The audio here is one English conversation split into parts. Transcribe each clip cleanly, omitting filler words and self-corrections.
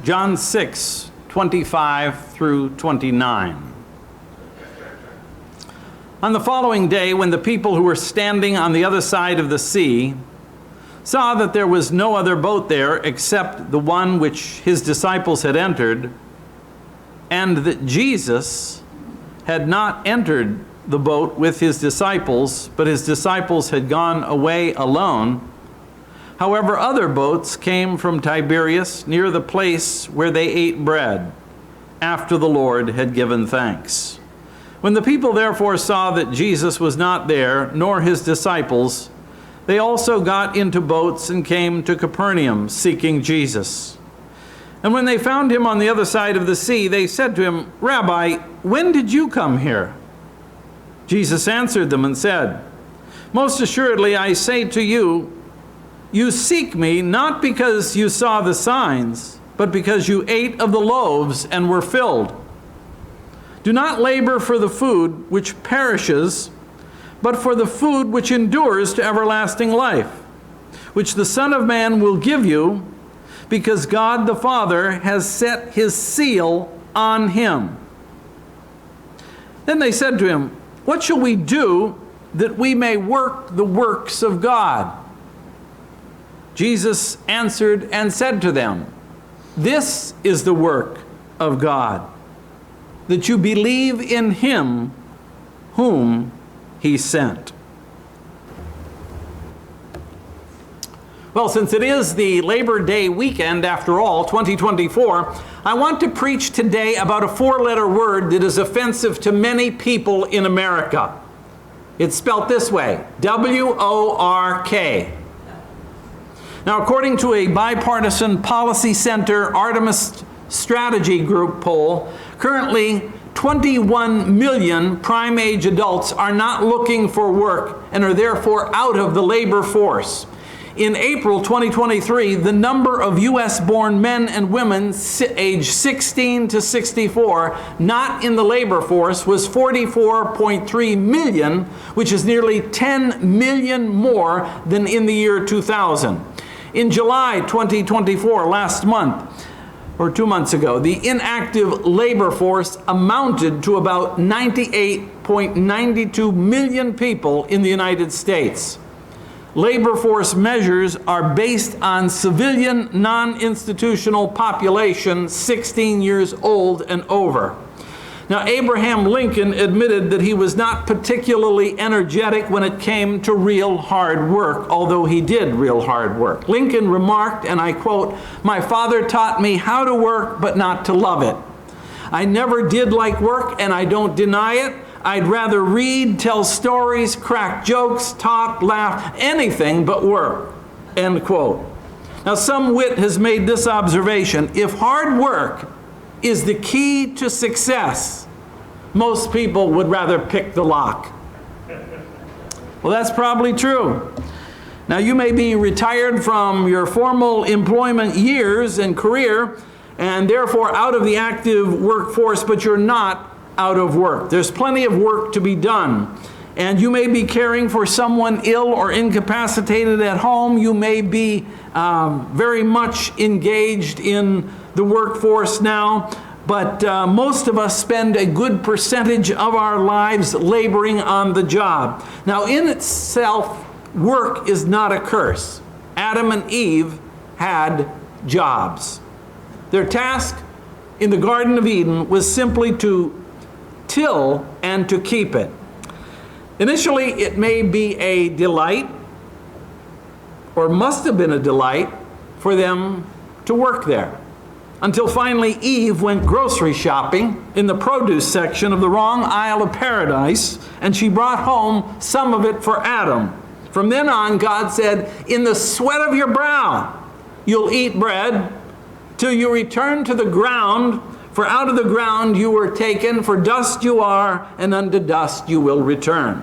John 6:25 through 29. On the following day, when the people who were standing on the other side of the sea saw that there was no other boat there except the one which his disciples had entered, and that Jesus had not entered the boat with his disciples, but his disciples had gone away alone. However, other boats came from Tiberias near the place where they ate bread, after the Lord had given thanks. When the people therefore saw that Jesus was not there, nor his disciples, they also got into boats and came to Capernaum, seeking Jesus. And when they found him on the other side of the sea, they said to him, "Rabbi, when did you come here?" Jesus answered them and said, "Most assuredly I say to you, you seek me not because you saw the signs, but because you ate of the loaves and were filled. Do not labor for the food which perishes, but for the food which endures to everlasting life, which the Son of Man will give you, because God the Father has set his seal on him." Then they said to him, "What shall we do that we may work the works of God?" Jesus answered and said to them, "This is the work of God, that you believe in him whom he sent." Well, since it is the Labor Day weekend, after all, 2024, I want to preach today about a four-letter word that is offensive to many people in America. It's spelt this way, W-O-R-K. Now, according to a bipartisan Policy Center Artemis Strategy Group poll, currently 21 million prime-age adults are not looking for work and are therefore out of the labor force. In April 2023, the number of U.S.-born men and women aged 16 to 64 not in the labor force was 44.3 million, which is nearly 10 million more than in the year 2000. In July 2024, last month, or 2 months ago, the inactive labor force amounted to about 98.92 million people in the United States. Labor force measures are based on civilian non-institutional population 16 years old and over. Now, Abraham Lincoln admitted that he was not particularly energetic when it came to real hard work, although he did real hard work. Lincoln remarked, and I quote, "My father taught me how to work, but not to love it. I never did like work, and I don't deny it. I'd rather read, tell stories, crack jokes, talk, laugh, anything but work," end quote. Now, some wit has made this observation: if hard work is the key to success, most people would rather pick the lock. Well, that's probably true. Now, you may be retired from your formal employment years and career, and therefore out of the active workforce, but you're not out of work. There's plenty of work to be done. And you may be caring for someone ill or incapacitated at home. You may be very much engaged in the workforce now, but most of us spend a good percentage of our lives laboring on the job. Now, in itself, work is not a curse. Adam and Eve had jobs. Their task in the Garden of Eden was simply to till and to keep it. Initially, it may be a delight, or must have been a delight, for them to work there. Until finally Eve went grocery shopping in the produce section of the wrong aisle of paradise, and she brought home some of it for Adam. From then on, God said, "In the sweat of your brow you'll eat bread till you return to the ground, for out of the ground you were taken, for dust you are, and unto dust you will return."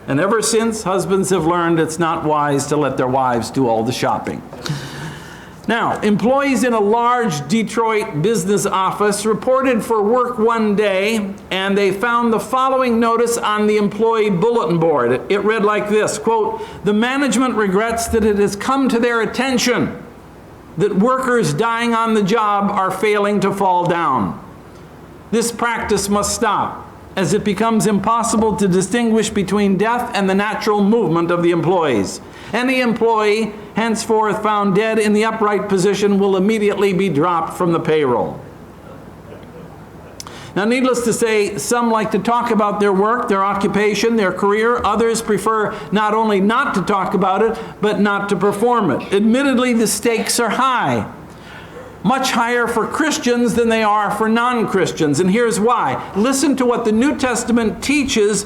And ever since, husbands have learned it's not wise to let their wives do all the shopping. Now, employees in a large Detroit business office reported for work one day, and they found the following notice on the employee bulletin board. It read like this, quote, "The management regrets that it has come to their attention that workers dying on the job are failing to fall down. This practice must stop, as it becomes impossible to distinguish between death and the natural movement of the employees. Any employee henceforth found dead in the upright position will immediately be dropped from the payroll. Now, needless to say, some like to talk about their work, their occupation, their career. Others prefer not only not to talk about it, but not to perform it. Admittedly, the stakes are high. Much higher for Christians than they are for non-Christians. And here's why. Listen to what the New Testament teaches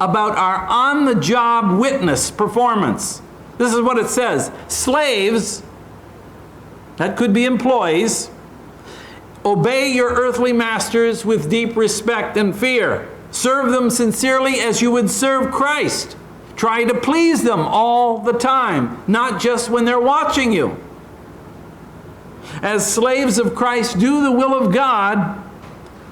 about our on-the-job witness performance. This is what it says. Slaves, that could be employees, obey your earthly masters with deep respect and fear. Serve them sincerely as you would serve Christ. Try to please them all the time, not just when they're watching you. As slaves of Christ, do the will of God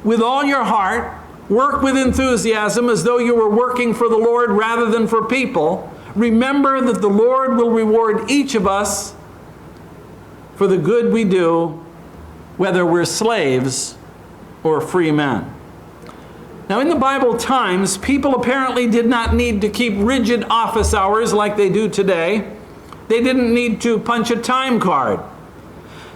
with all your heart. Work with enthusiasm as though you were working for the Lord rather than for people. Remember that the Lord will reward each of us for the good we do, whether we're slaves or free men. Now, in the Bible times, people apparently did not need to keep rigid office hours like they do today. They didn't need to punch a time card.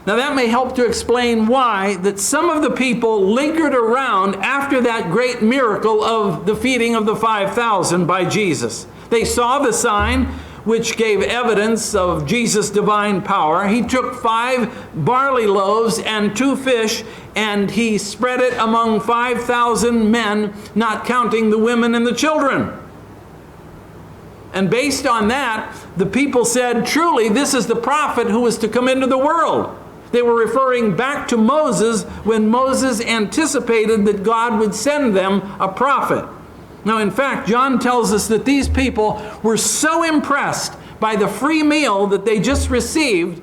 Now, that may help to explain why that some of the people lingered around after that great miracle of the feeding of the 5,000 by Jesus. They saw the sign which gave evidence of Jesus' divine power. He took 5 barley loaves and 2 fish, and he spread it among 5,000 men, not counting the women and the children. And based on that, the people said, truly, this is the prophet who is to come into the world. They were referring back to Moses when Moses anticipated that God would send them a prophet. Now, in fact, John tells us that these people were so impressed by the free meal that they just received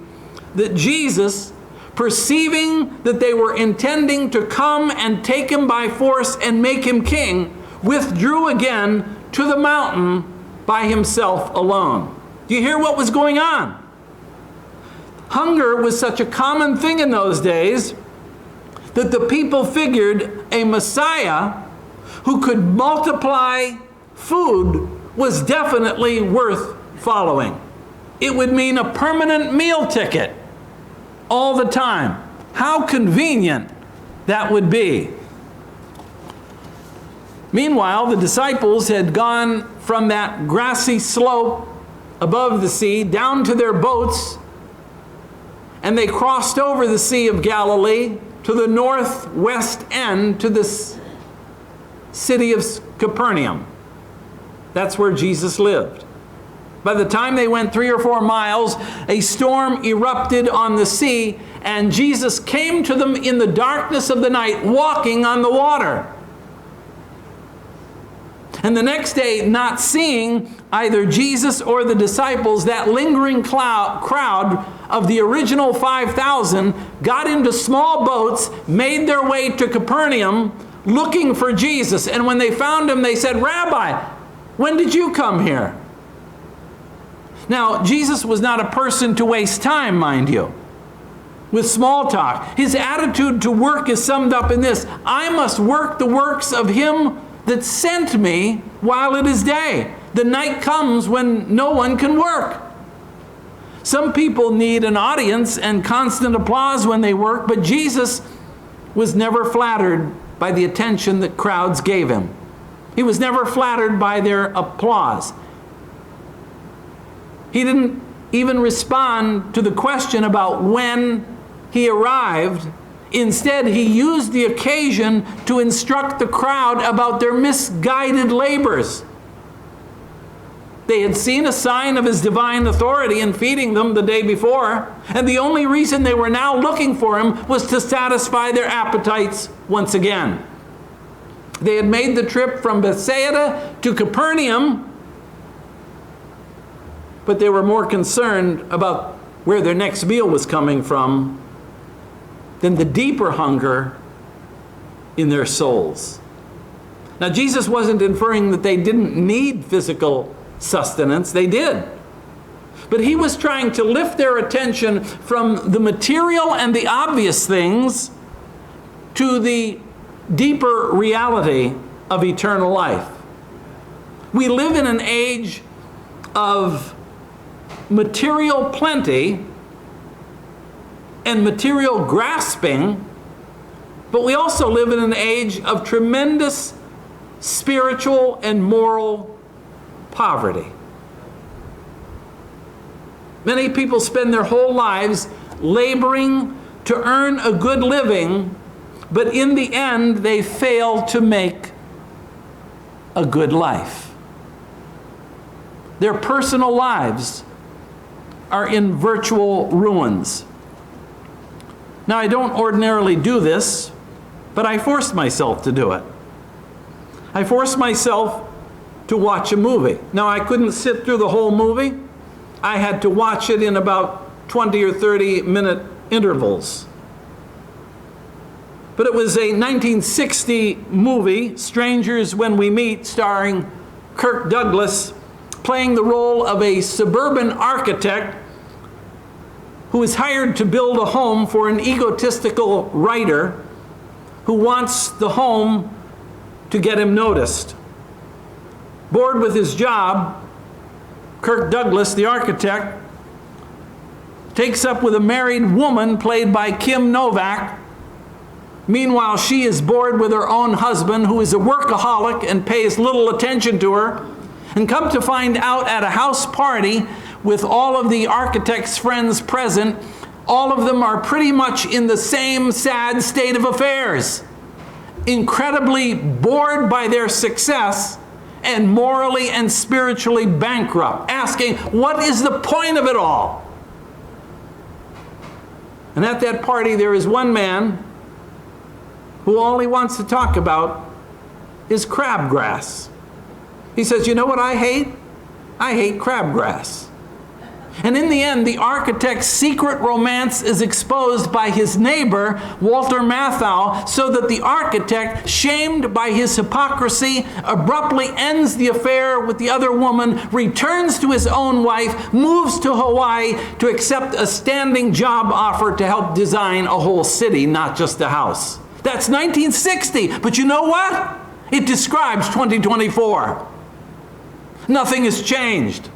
that Jesus, perceiving that they were intending to come and take him by force and make him king, withdrew again to the mountain by himself alone. Do you hear what was going on? Hunger was such a common thing in those days that the people figured a Messiah who could multiply food was definitely worth following. It would mean a permanent meal ticket all the time. How convenient that would be. Meanwhile, the disciples had gone from that grassy slope above the sea down to their boats, and they crossed over the Sea of Galilee to the northwest end to the city of Capernaum. That's where Jesus lived. By the time they went 3 or 4 miles, a storm erupted on the sea, and Jesus came to them in the darkness of the night, walking on the water. And the next day, not seeing either Jesus or the disciples, that lingering crowd of the original 5,000 got into small boats, made their way to Capernaum, looking for Jesus. And when they found him, they said, "Rabbi, when did you come here?" Now, Jesus was not a person to waste time, mind you, with small talk. His attitude to work is summed up in this: I must work the works of him that sent me while it is day. The night comes when no one can work. Some people need an audience and constant applause when they work, but Jesus was never flattered by the attention that crowds gave him. He was never flattered by their applause. He didn't even respond to the question about when he arrived. Instead, he used the occasion to instruct the crowd about their misguided labors. They had seen a sign of his divine authority in feeding them the day before, and the only reason they were now looking for him was to satisfy their appetites once again. They had made the trip from Bethsaida to Capernaum, but they were more concerned about where their next meal was coming from than the deeper hunger in their souls. Now, Jesus wasn't inferring that they didn't need physical sustenance. They did. But he was trying to lift their attention from the material and the obvious things to the deeper reality of eternal life. We live in an age of material plenty and material grasping, but we also live in an age of tremendous spiritual and moral poverty. Many people spend their whole lives laboring to earn a good living, but in the end they fail to make a good life. Their personal lives are in virtual ruins. Now, I don't ordinarily do this, but I forced myself to do it. I forced myself to watch a movie. Now, I couldn't sit through the whole movie. I had to watch it in about 20 or 30 minute intervals. But it was a 1960 movie, Strangers When We Meet, starring Kirk Douglas, playing the role of a suburban architect who is hired to build a home for an egotistical writer who wants the home to get him noticed. Bored with his job, Kirk Douglas, the architect, takes up with a married woman played by Kim Novak. Meanwhile, she is bored with her own husband, who is a workaholic and pays little attention to her. And come to find out, at a house party with all of the architect's friends present, all of them are pretty much in the same sad state of affairs. Incredibly bored by their success and morally and spiritually bankrupt, asking, what is the point of it all? And at that party there is one man who all he wants to talk about is crabgrass. He says, you know what I hate? I hate crabgrass. And in the end, the architect's secret romance is exposed by his neighbor, Walter Matthau, so that the architect, shamed by his hypocrisy, abruptly ends the affair with the other woman, returns to his own wife, moves to Hawaii to accept a standing job offer to help design a whole city, not just a house. That's 1960, but you know what? It describes 2024. Nothing has changed.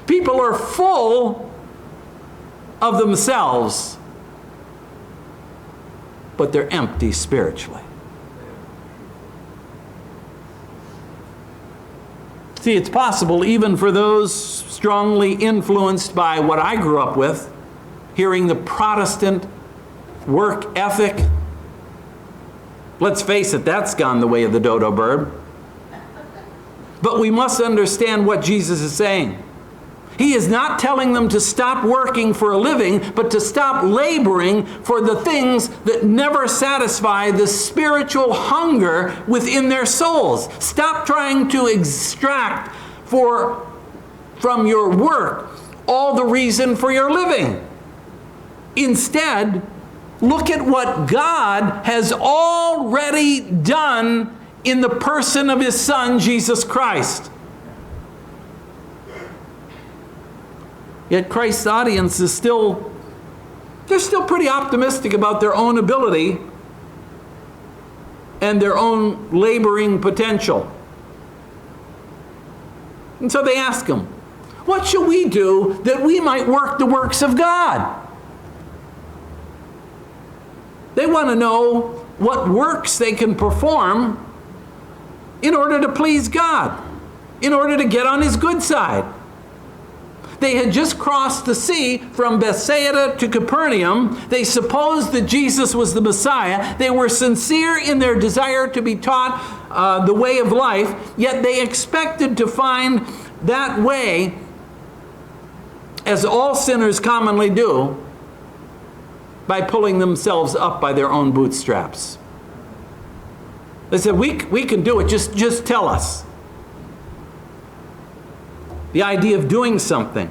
People are full of themselves, but they're empty spiritually. See, it's possible even for those strongly influenced by what I grew up with, hearing the Protestant work ethic. Let's face it, that's gone the way of the dodo bird. But we must understand what Jesus is saying. He is not telling them to stop working for a living, but to stop laboring for the things that never satisfy the spiritual hunger within their souls. Stop trying to extract from your work all the reason for your living. Instead, look at what God has already done in the person of His Son, Jesus Christ. Yet Christ's audience is they're still pretty optimistic about their own ability and their own laboring potential. And so they ask Him, what shall we do that we might work the works of God? They want to know what works they can perform in order to please God, in order to get on His good side. They had just crossed the sea from Bethsaida to Capernaum. They supposed that Jesus was the Messiah. They were sincere in their desire to be taught the way of life, yet they expected to find that way, as all sinners commonly do, by pulling themselves up by their own bootstraps. They said, we can do it, just tell us. The idea of doing something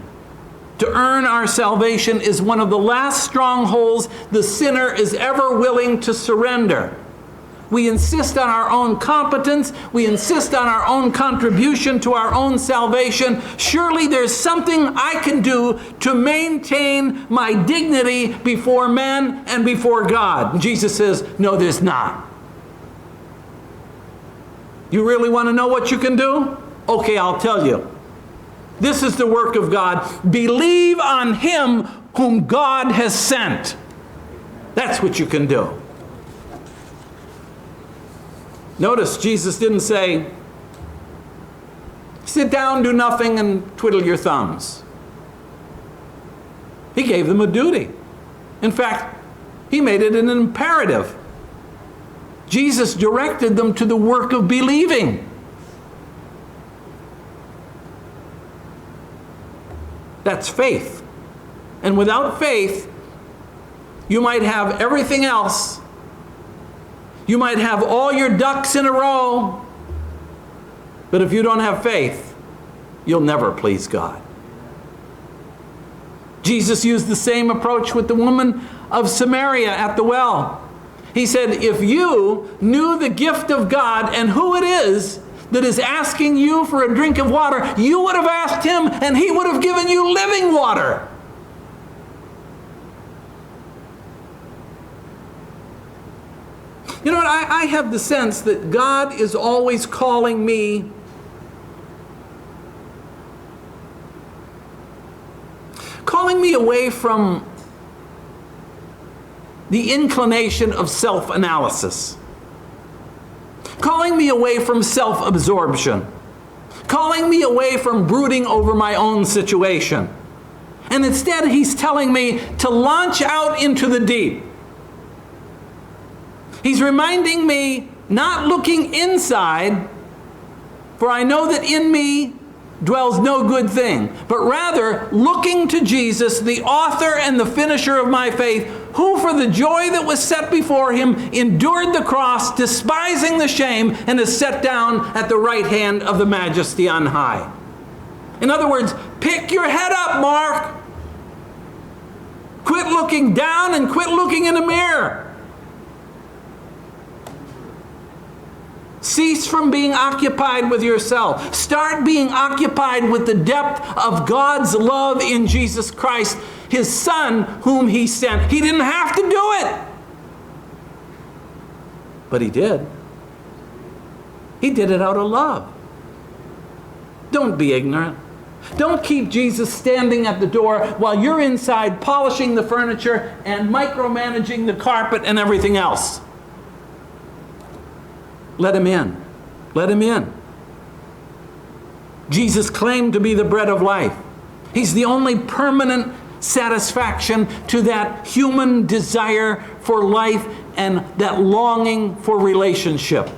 to earn our salvation is one of the last strongholds the sinner is ever willing to surrender. We insist on our own competence. We insist on our own contribution to our own salvation. Surely there's something I can do to maintain my dignity before men and before God. And Jesus says, no, there's not. You really want to know what you can do? Okay, I'll tell you. This is the work of God. Believe on him whom God has sent. That's what you can do. Notice Jesus didn't say, sit down, do nothing, and twiddle your thumbs. He gave them a duty. In fact, he made it an imperative. Jesus directed them to the work of believing. That's faith. And without faith, you might have everything else. You might have all your ducks in a row. But if you don't have faith, you'll never please God. Jesus used the same approach with the woman of Samaria at the well. He said, if you knew the gift of God and who it is that is asking you for a drink of water, you would have asked him and he would have given you living water. You know what? I have the sense that God is always calling me away from the inclination of self-analysis, calling me away from self-absorption, calling me away from brooding over my own situation. And instead, he's telling me to launch out into the deep. He's reminding me, not looking inside, for I know that in me dwells no good thing, but rather looking to Jesus, the author and the finisher of my faith, who for the joy that was set before him endured the cross, despising the shame, and is set down at the right hand of the Majesty on high. In other words, pick your head up, Mark. Quit looking down and quit looking in the mirror. Cease from being occupied with yourself. Start being occupied with the depth of God's love in Jesus Christ, his Son, whom he sent. He didn't have to do it, but he did. He did it out of love. Don't be ignorant. Don't keep Jesus standing at the door while you're inside polishing the furniture and micromanaging the carpet and everything else. Let him in. Let him in. Jesus claimed to be the bread of life. He's the only permanent satisfaction to that human desire for life and that longing for relationship.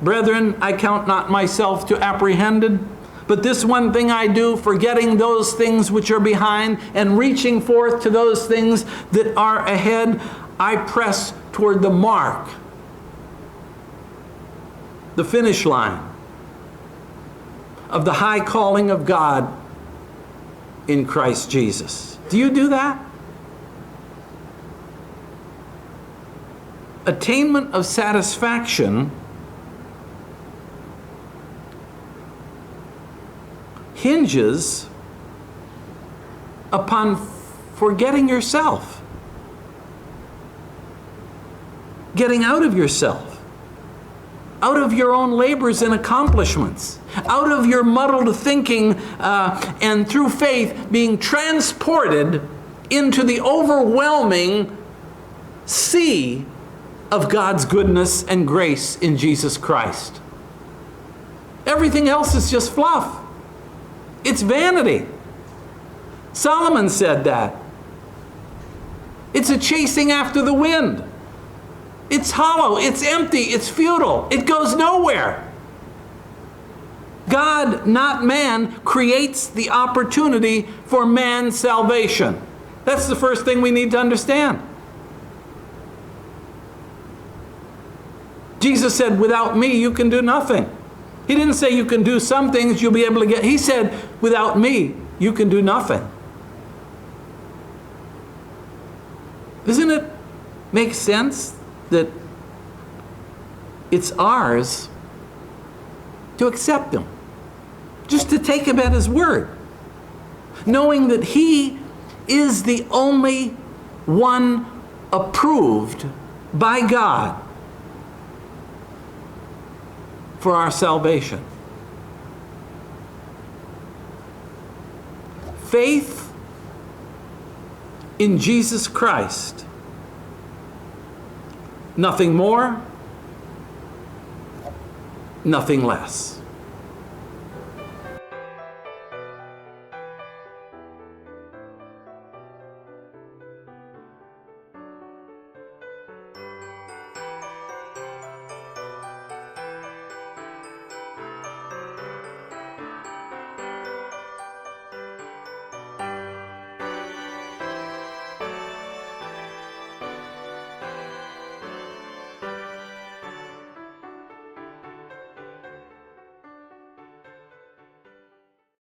Brethren, I count not myself to apprehended, but this one thing I do, forgetting those things which are behind and reaching forth to those things that are ahead, I press toward the mark, the finish line of the high calling of God in Christ Jesus. Do you do that? Attainment of satisfaction hinges upon forgetting yourself, getting out of yourself, out of your own labors and accomplishments, out of your muddled thinking, and through faith being transported into the overwhelming sea of God's goodness and grace in Jesus Christ. Everything else is just fluff. It's vanity. Solomon said that. It's a chasing after the wind. It's hollow, it's empty, it's futile. It goes nowhere. God, not man, creates the opportunity for man's salvation. That's the first thing we need to understand. Jesus said, without me, you can do nothing. He didn't say you can do some things you'll be able to get. He said, without me, you can do nothing. Doesn't it make sense that it's ours to accept him? Just to take him at his word, knowing that he is the only one approved by God for our salvation. Faith in Jesus Christ. Nothing more, nothing less.